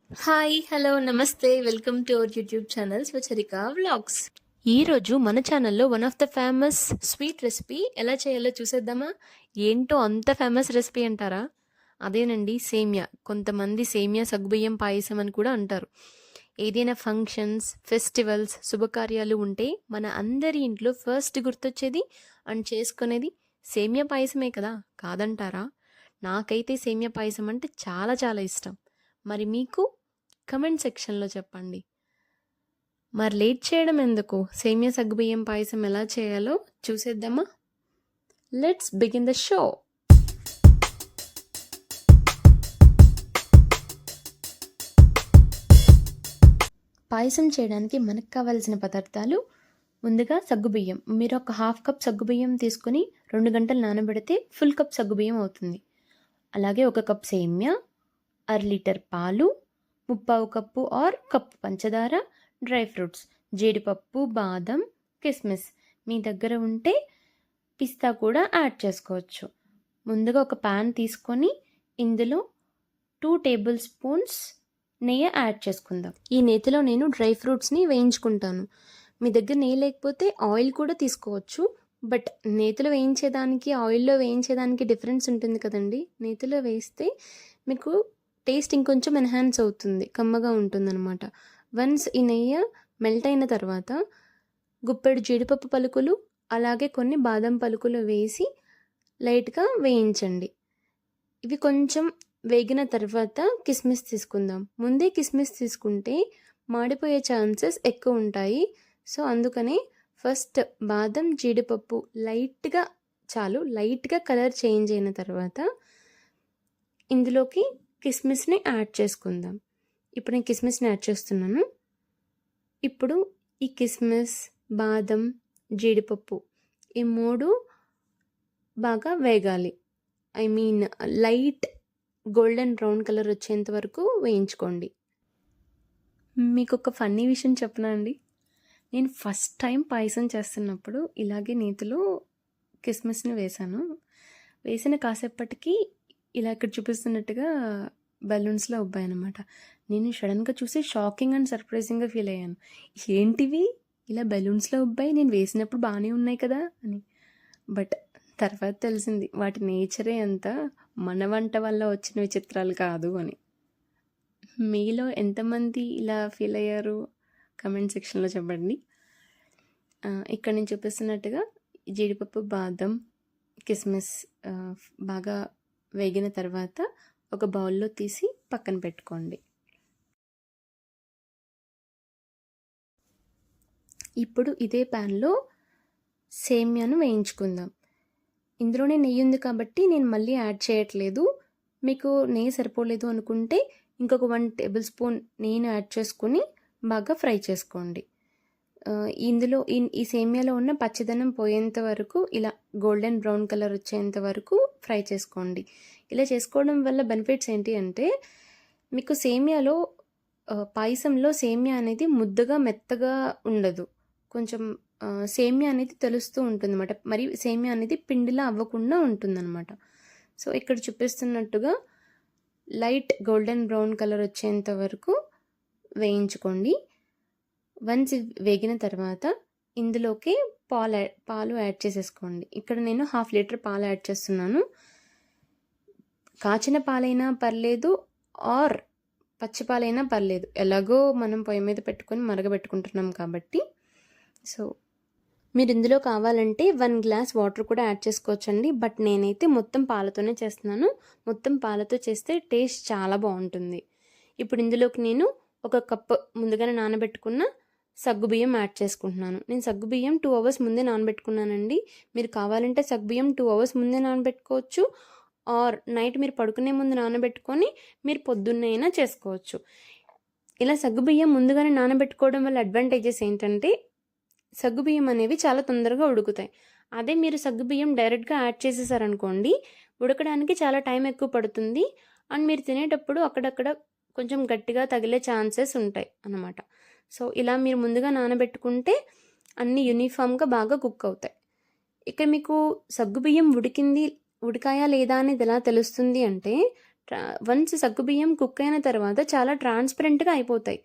Hi! Hello! నమస్తే! Welcome to our YouTube channel Swacharika vlogs. ఈరోజు మన ఛానల్‌లో one of the famous sweet recipe ఎలా చేయాలో చూసేద్దామా? ఏంటో అంత ఫేమస్ రెసిపీ అంటారా? అదేనండి సేమ్యా. కొంతమంది సేమ్యా సగ్గుబియ్యం పాయసం అని కూడా అంటారు. ఏదైనా ఫంక్షన్స్, ఫెస్టివల్స్, శుభకార్యాలు ఉంటే మన అందరి ఇంట్లో ఫస్ట్ గుర్తొచ్చేది అండ్ చేసుకునేది సేమ్యా పాయసమే కదా! కాదంటారా? నాకైతే సేమ్యా పాయసం అంటే చాలా చాలా ఇష్టం. మరి మీకు? కమెంట్ సెక్షన్లో చెప్పండి. మరి లేట్ చేయడం ఎందుకు? సేమ్యా సగ్గుబియ్యం పాయసం ఎలా చేయాలో చూసేద్దామా? Let's begin the show. Payasam చేయడానికి మనకు కావాల్సిన పదార్థాలు ముందుగా సగ్గుబియ్యం. మీరు ఒక హాఫ్ కప్ సగ్గుబియ్యం తీసుకొని 2 గంటలు నానబెడితే ఫుల్ కప్ సగ్గుబియ్యం అవుతుంది. అలాగే 1 కప్ సేమ్యా, అర లీటర్ పాలు, 3/4 కప్పు ఆర్ కప్పు పంచదార, డ్రై ఫ్రూట్స్, జీడిపప్పు, బాదం, కిస్మిస్. మీ దగ్గర ఉంటే పిస్తా కూడా యాడ్ చేసుకోవచ్చు. ముందుగా ఒక ప్యాన్ తీసుకొని ఇందులో 2 టేబుల్ స్పూన్స్ నెయ్యి యాడ్ చేసుకుందాం. ఈ నేతిలో నేను డ్రై ఫ్రూట్స్ని వేయించుకుంటాను. మీ దగ్గర నెయ్యి లేకపోతే ఆయిల్ కూడా తీసుకోవచ్చు. బట్ నేతిలో వేయించేదానికి ఆయిల్లో వేయించేదానికి డిఫరెన్స్ ఉంటుంది కదండి. నేతిలో వేస్తే మీకు టేస్ట్ ఇంకొంచెం ఎన్హాన్స్ అవుతుంది, కమ్మగా ఉంటుందన్నమాట. వన్స్ ఈ నెయ్యి మెల్ట్ అయిన తర్వాత గుప్పెడు జీడిపప్పు పలుకులు అలాగే కొన్ని బాదం పలుకులు వేసి లైట్గా వేయించండి. ఇవి కొంచెం వేగిన తర్వాత కిస్మిస్ తీసుకుందాం. ముందే కిస్మిస్ తీసుకుంటే మాడిపోయే ఛాన్సెస్ ఎక్కువ ఉంటాయి. సో అందుకని ఫస్ట్ బాదం, జీడిపప్పు లైట్గా కలర్ చేంజ్ అయిన తర్వాత ఇందులోకి కిస్మిస్ని యాడ్ చేసుకుందాం. ఇప్పుడు నేను కిస్మిస్ని యాడ్ చేస్తున్నాను. ఇప్పుడు ఈ కిస్మిస్, బాదం, జీడిపప్పు ఈ 3 బాగా వేగాలి. లైట్ గోల్డెన్ బ్రౌన్ కలర్ వచ్చేంత వరకు వేయించుకోండి. మీకు ఒక ఫన్నీ విషయం చెప్పనా అండి? నేను ఫస్ట్ టైం పాయసం చేస్తున్నప్పుడు ఇలాగే నేతిలో కిస్మిస్ని వేశాను. వేసిన కాసేపటికి ఇలా ఇక్కడ చూపిస్తున్నట్టుగా బెలూన్స్లో ఉబ్బాయన్నమాట. నేను సడన్గా చూసి షాకింగ్ అండ్ సర్ప్రైజింగ్గా ఫీల్ అయ్యాను. ఏంటివి ఇలా బెలూన్స్లో ఉబ్బాయి, నేను వేసినప్పుడు బాగానే ఉన్నాయి కదా అని. బట్ తర్వాత తెలిసింది వాటి నేచరే అంత, మన వంట వల్ల వచ్చిన విచిత్రాలు కాదు అని. మీలో ఎంతమంది ఇలా ఫీల్ అయ్యారు కమెంట్ సెక్షన్లో చెప్పండి. ఇక్కడ నేను చూపిస్తున్నట్టుగా జీడిపప్పు, బాదం, కిస్మిస్ బాగా వేగిన తర్వాత ఒక బౌల్లో తీసి పక్కన పెట్టుకోండి. ఇప్పుడు ఇదే ప్యాన్లో సేమ్యాను వేయించుకుందాం. ఇందులోనే నెయ్యి ఉంది కాబట్టి నేను మళ్ళీ యాడ్ చేయట్లేదు. మీకు నెయ్యి సరిపోలేదు అనుకుంటే ఇంకొక 1 టేబుల్ స్పూన్ నెయ్యిని యాడ్ చేసుకొని బాగా ఫ్రై చేసుకోండి. ఇందులో ఈ సేమ్యాలో ఉన్న పచ్చదనం పోయేంత వరకు ఇలా గోల్డెన్ బ్రౌన్ కలర్ వచ్చేంత వరకు ఫ్రై చేసుకోండి. ఇలా చేసుకోవడం వల్ల బెనిఫిట్స్ ఏంటి అంటే మీకు సేమ్యాలో పాయసంలో సేమ్యా అనేది ముద్దగా మెత్తగా ఉండదు. కొంచెం సేమ్యా అనేది తెలుస్తూ ఉంటుందన్నమాట. మరి సేమ్యా అనేది పిండిలా అవ్వకుండా ఉంటుందన్నమాట. సో ఇక్కడ చూపిస్తున్నట్టుగా లైట్ గోల్డెన్ బ్రౌన్ కలర్ వచ్చేంత వరకు వేయించుకోండి. వన్స్ వేగిన తర్వాత ఇందులోకి పాలు యాడ్ చేసేసుకోండి. ఇక్కడ నేను 1/2 లీటర్ పాలు యాడ్ చేస్తున్నాను. కాచిన పాలైనా పర్లేదు ఆర్ పచ్చి పాలైనా పర్లేదు, ఎలాగో మనం పొయ్యి మీద పెట్టుకొని మరగబెట్టుకుంటున్నాం కాబట్టి. సో మీరు ఇందులో కావాలంటే 1 గ్లాస్ వాటర్ కూడా యాడ్ చేసుకోవచ్చండి. బట్ నేనైతే మొత్తం పాలతోనే చేస్తున్నాను. మొత్తం పాలతో చేస్తే టేస్ట్ చాలా బాగుంటుంది. ఇప్పుడు ఇందులోకి నేను 1 కప్పు ముందుగానే నానబెట్టుకున్న సగ్గుబియ్యం యాడ్ చేసుకుంటున్నాను. నేను సగ్గుబియ్యం 2 అవర్స్ ముందే నానబెట్టుకున్నానండి. మీరు కావాలంటే సగ్గుబియ్యం 2 అవర్స్ ముందే నానబెట్టుకోవచ్చు ఆర్ నైట్ మీరు పడుకునే ముందు నానబెట్టుకొని మీరు పొద్దున్నే అయినా చేసుకోవచ్చు. ఇలా సగ్గుబియ్యం ముందుగానే నానబెట్టుకోవడం వల్ల అడ్వాంటేజెస్ ఏంటంటే సగ్గుబియ్యం అనేవి చాలా తొందరగా ఉడుకుతాయి. అదే మీరు సగ్గుబియ్యం డైరెక్ట్గా యాడ్ చేసేసారనుకోండి, ఉడకడానికి చాలా టైం ఎక్కువ పడుతుంది అండ్ మీరు తినేటప్పుడు అక్కడక్కడ కొంచెం గట్టిగా తగిలే ఛాన్సెస్ ఉంటాయి అన్నమాట. సో ఇలా మీరు ముందుగా నానబెట్టుకుంటే అన్నీ యూనిఫామ్గా బాగా కుక్ అవుతాయి. ఇక్కడ మీకు సగ్గుబియ్యం ఉడికాయా లేదా అనేది ఎలా తెలుస్తుంది అంటే వన్స్ సగ్గుబియ్యం కుక్ అయిన తర్వాత చాలా ట్రాన్స్పరెంట్గా అయిపోతాయి.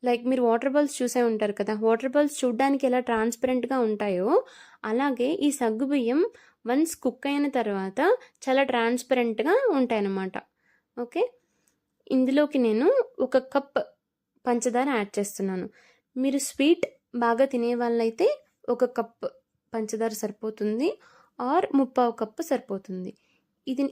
లైక్ మీరు వాటర్ బాల్స్ చూసే ఉంటారు కదా, వాటర్ బాల్స్ చూడ్డానికి ఎలా ట్రాన్స్పరెంట్గా ఉంటాయో అలాగే ఈ సగ్గుబియ్యం వన్స్ కుక్ అయిన తర్వాత చాలా ట్రాన్స్పరెంట్గా ఉంటాయన్నమాట. ఓకే, ఇందులోకి నేను 1 కప్ పంచదార యాడ్ చేస్తున్నాను. మీరు స్వీట్ బాగా తినే వాళ్ళైతే 1 కప్ పంచదార సరిపోతుంది, ఆర్ 3/4 కప్పు సరిపోతుంది.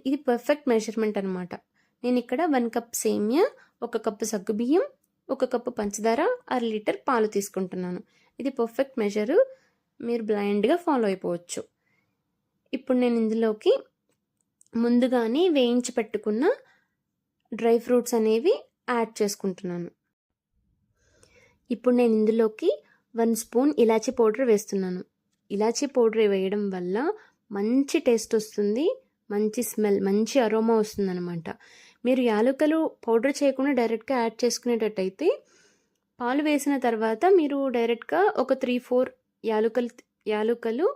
ఇది పర్ఫెక్ట్ మెజర్మెంట్ అనమాట. నేను ఇక్కడ 1 కప్ సేమియా, 1 కప్పు సగ్గుబియ్యం, 1 కప్పు పంచదార, 1/2 లీటర్ పాలు తీసుకుంటున్నాను. ఇది పర్ఫెక్ట్ మెజరు, మీరు బ్లైండ్గా ఫాలో అయిపోవచ్చు. ఇప్పుడు నేను ఇందులోకి ముందుగానే వేయించి పెట్టుకున్న డ్రై ఫ్రూట్స్ అనేవి యాడ్ చేసుకుంటున్నాను. ఇప్పుడు నేను ఇందులోకి 1 స్పూన్ ఇలాచీ పౌడర్ వేస్తున్నాను. ఇలాచీ పౌడర్ వేయడం వల్ల మంచి టేస్ట్ వస్తుంది, మంచి స్మెల్, మంచి అరోమా వస్తుందన్నమాట. మీరు యాలకులు పౌడర్ చేయకుండా డైరెక్ట్గా యాడ్ చేసుకునేటట్టయితే పాలు వేసిన తర్వాత మీరు డైరెక్ట్గా ఒక 3-4 యాలకులు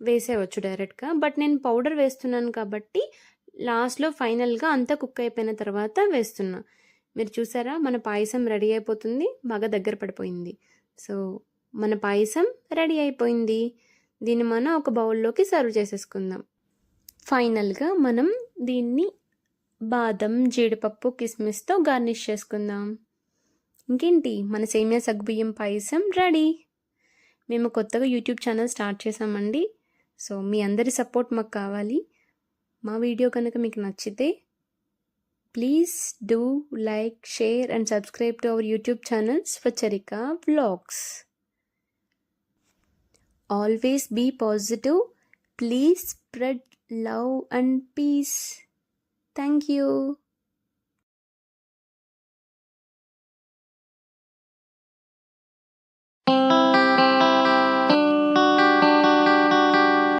వేసేయవచ్చు డైరెక్ట్గా. బట్ నేను పౌడర్ వేస్తున్నాను కాబట్టి లాస్ట్లో ఫైనల్గా అంతా కుక్ అయిపోయిన తర్వాత వేస్తున్నా. మీరు చూసారా, మన పాయసం రెడీ అయిపోతుంది, బాగా దగ్గర పడిపోయింది. సో మన పాయసం రెడీ అయిపోయింది. దీన్ని మనం ఒక బౌల్లోకి సర్వ్ చేసేసుకుందాం. ఫైనల్గా మనం దీన్ని బాదం, జీడిపప్పు, కిస్మిస్తో గార్నిష్ చేసుకుందాం. ఇంకేంటి, మన సేమియా సగ్గుబియ్యం పాయసం రెడీ. మేము కొత్తగా యూట్యూబ్ ఛానల్ స్టార్ట్ చేసామండి. సో మీ అందరి సపోర్ట్ మాకు కావాలి. మా వీడియో కనుక మీకు నచ్చితే please do like, share and subscribe to our YouTube channels for Charika Vlogs. Always be positive. Please spread love and peace. Thank you.